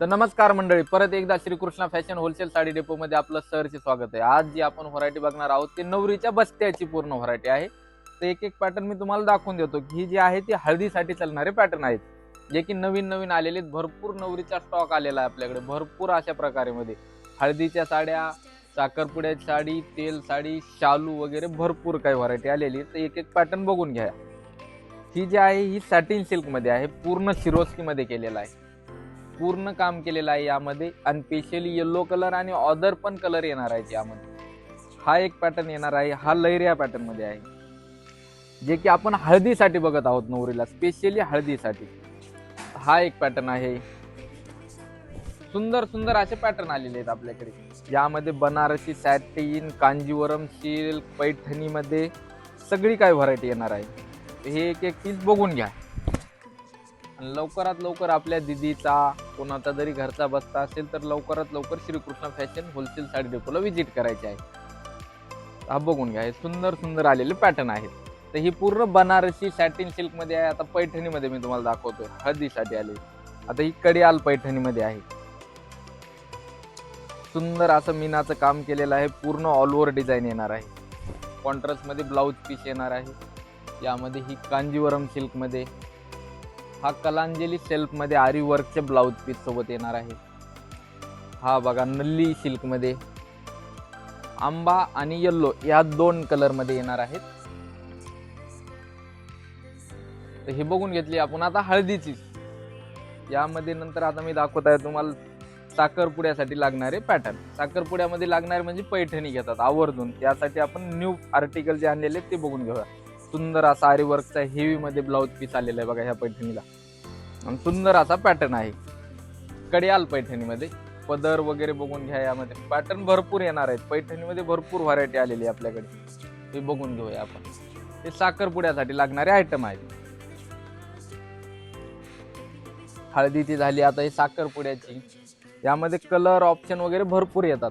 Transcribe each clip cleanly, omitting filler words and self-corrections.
तर नमस्कार मंडळी, परत एकदा Shrikrishna fashion wholesale sari depot मध्ये आपलं सहर्ष स्वागत आहे। आज जी आपण व्हरायटी बघणार आहोत ती नवरीच्या बस्त्याची पूर्ण व्हरायटी आहे। तर एक एक पॅटर्न मी तुम्हाला दाखवून देतो की ही जी आहे ती हळदीसाठी चालणारे पॅटर्न आहेत, जे की नवीन आलेले भरपूर नवरीचा स्टॉक आलेला आहे आपल्याकडे। भरपूर अशा प्रकारे मध्ये हळदीच्या साड्या, साखरपुड्याची साडी, तेल साडी, शालू वगैरे भरपूर काही व्हरायटी आलेली। तर एक एक पॅटर्न बघून घ्या। ही जी आहे ही सॅटिन सिल्क मध्ये आहे, पूर्ण शिरोस्की मध्ये केलेला आहे, पूर्ण काम केलेलं आहे यामध्ये। आणि स्पेशली येलो कलर आणि ऑदर पण कलर येणार आहे यामध्ये। हा एक पॅटर्न येणार आहे, हा लैरिया पॅटर्न मध्ये आहे, जे की आपण हळदीसाठी बघत आहोत नवरीला, स्पेशली हळदीसाठी। हा एक पॅटर्न आहे। सुंदर सुंदर असे पॅटर्न आलेले आहेत आपल्याकडे। यामध्ये बनारसी सॅटिन, कांजीवरम सिल्क, पैठणी मध्ये सगळी काय व्हरायटी येणार आहे। हे एक एक पीस बघून घ्या। लवकरात लवकर आपल्या दिदीचा कोणाचा जरी घरचा बस्ता असेल तर लवकरात लवकर श्रीकृष्णा फॅशन होलसेल साडी डेपोला विजिट करायचे आहे। हा बघून घ्या, हे सुंदर सुंदर आलेले पॅटर्न आहेत। तर ही पूर्ण बनारसी सॅटिन सिल्क मध्ये आहे। आता पैठणी मध्ये मी तुम्हाला दाखवतोय, हळदीसाठी आले। आता ही कडियाल पैठणी मध्ये आहे। सुंदर असं मीनाचं काम केलेलं आहे, पूर्ण ऑल ओव्हर डिझाईन येणार आहे। कॉन्ट्रास्ट मध्ये ब्लाउज पीस येणार आहे। यामध्ये ही कांजीवरम सिल्क मध्ये, हा कलांजली सेल्फ मध्ये आरी वर्कचे ब्लाउज पीस सोबत येणार आहे। हा बघा नल्ली सिल्क मध्ये आंबा आणि येल्लो या दोन कलर मध्ये येणार आहेत। तर हे बघून घेतली आपण आता हळदीची। यामध्ये नंतर आता मी दाखवत आहे तुम्हाला साखरपुड्यासाठी लागणारे पॅटर्न। साखरपुड्यामध्ये लागणारे म्हणजे पैठणी घेतात आवर्जून, त्यासाठी आपण न्यू आर्टिकल जे आणलेले ते बघून घेऊया। सुंदर असा आरी वर्कचा हेवी मध्ये ब्लाउज पीस आलेला आहे बघा ह्या पैठणीला, आणि सुंदर असा पॅटर्न आहे कडियाल पैठणीमध्ये। पदर वगैरे बघून घ्या, यामध्ये पॅटर्न भरपूर येणार आहेत। पैठणीमध्ये भरपूर व्हरायटी आलेली आहे आपल्याकडे, हे बघून घेऊया आपण। हे साखरपुड्यासाठी लागणारे आयटम आहेत। हळदीची झाली, आता ही साखरपुड्याची। यामध्ये कलर ऑप्शन वगैरे भरपूर येतात।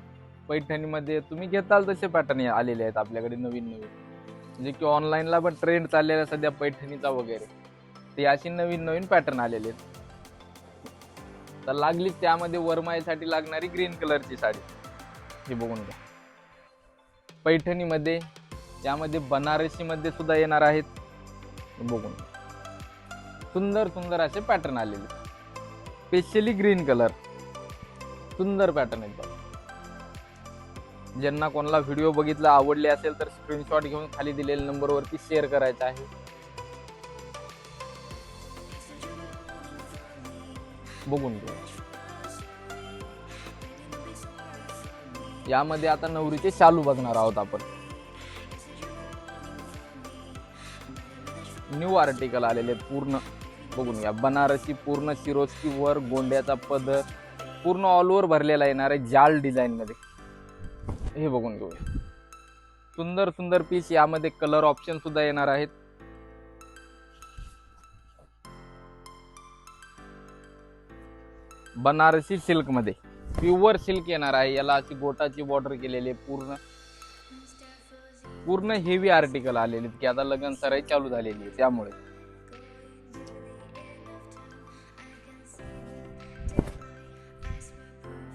पैठणीमध्ये तुम्ही घेताल तसे पॅटर्न आलेले आहेत आपल्याकडे नवीन, म्हणजे की ऑनलाईनला पण ट्रेंड चाललेला सध्या पैठणीचा वगैरे। ते अशी नवीन पॅटर्न आलेले आहेत। तर लागली त्यामध्ये वरमाईसाठी लागणारी ग्रीन कलरची साडी, हे बघून घ्या पैठणीमध्ये। यामध्ये बनारसी मध्ये सुद्धा येणार आहेत, बघून सुंदर सुंदर असे पॅटर्न आलेले, स्पेशली ग्रीन कलर। सुंदर पॅटर्न आहेत बघा। ज्यांना कोणाला व्हिडिओ बघितला आवडले असेल तर स्क्रीनशॉट घेऊन खाली दिलेल्या नंबरवरती शेअर करायचा आहे। बघून घेऊ। यामध्ये आता नवरीचे शालू बघणार आहोत आपण। न्यू आर्टिकल आलेले पूर्ण, बघून घ्या। बनारसी पूर्ण शिरोस्की वर गोंड्याचा पदर, पूर्ण ऑल ओव्हर भरलेला येणार आहे जाल डिझाईन मध्ये, हे बघून घेऊया। सुंदर सुंदर पीस, यामध्ये कलर ऑप्शन सुद्धा येणार आहेत। बनारसी सिल्क मध्ये प्युअर सिल्क येणार आहे। याला अशी गोटाची बॉर्डर केलेली आहे। पूर्ण हेवी आर्टिकल आलेले की आता लग्न सराई चालू झालेली आहे त्यामुळे।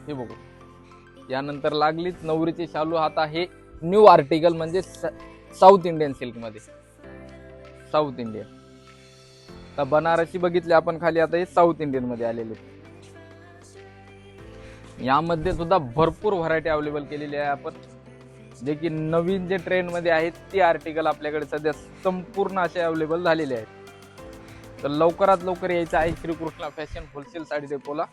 हे बघू। यानंतर लागलीच नवरीची शालू। आता हे न्यू आर्टिकल म्हणजे साऊथ इंडियन सिल्क मध्ये, साऊथ इंडियन। तर बनारसी बघितले आपण खाली, आता हे साऊथ इंडियन मध्ये आलेले। यामध्ये सुद्धा भरपूर व्हरायटी अवेलेबल केलेली आहे आपण, जे की नवीन जे ट्रेंड मध्ये आहेत ते आर्टिकल आपल्याकडे सध्या संपूर्ण असे अवेलेबल झालेले आहेत। तर लवकरात लवकर यायचं आहे श्रीकृष्णा फॅशन होलसेल साडी डेपोला।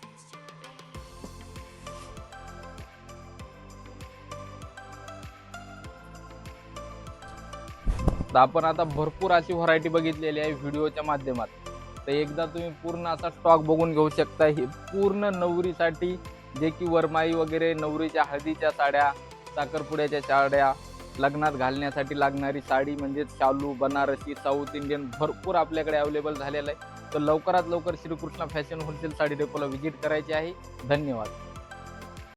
तर आपण आता भरपूर अशी व्हरायटी बघितलेली आहे व्हिडिओच्या माध्यमात। तर एकदा तुम्ही पूर्ण असा स्टॉक बघून घेऊ शकता। ही पूर्ण नवरीसाठी, जे की वरमाई वगैरे, नवरीच्या हळदीच्या साड्या, साखरपुड्याच्या साड्या, लग्नात घालण्यासाठी लागणारी साडी म्हणजे शालू, बनारसी, साऊथ इंडियन भरपूर आपल्याकडे अवेलेबल झालेलं आहे। तर लवकरात लवकर श्रीकृष्णा फॅशन होलसेल साडी डेपोला व्हिजिट करायची आहे। धन्यवाद।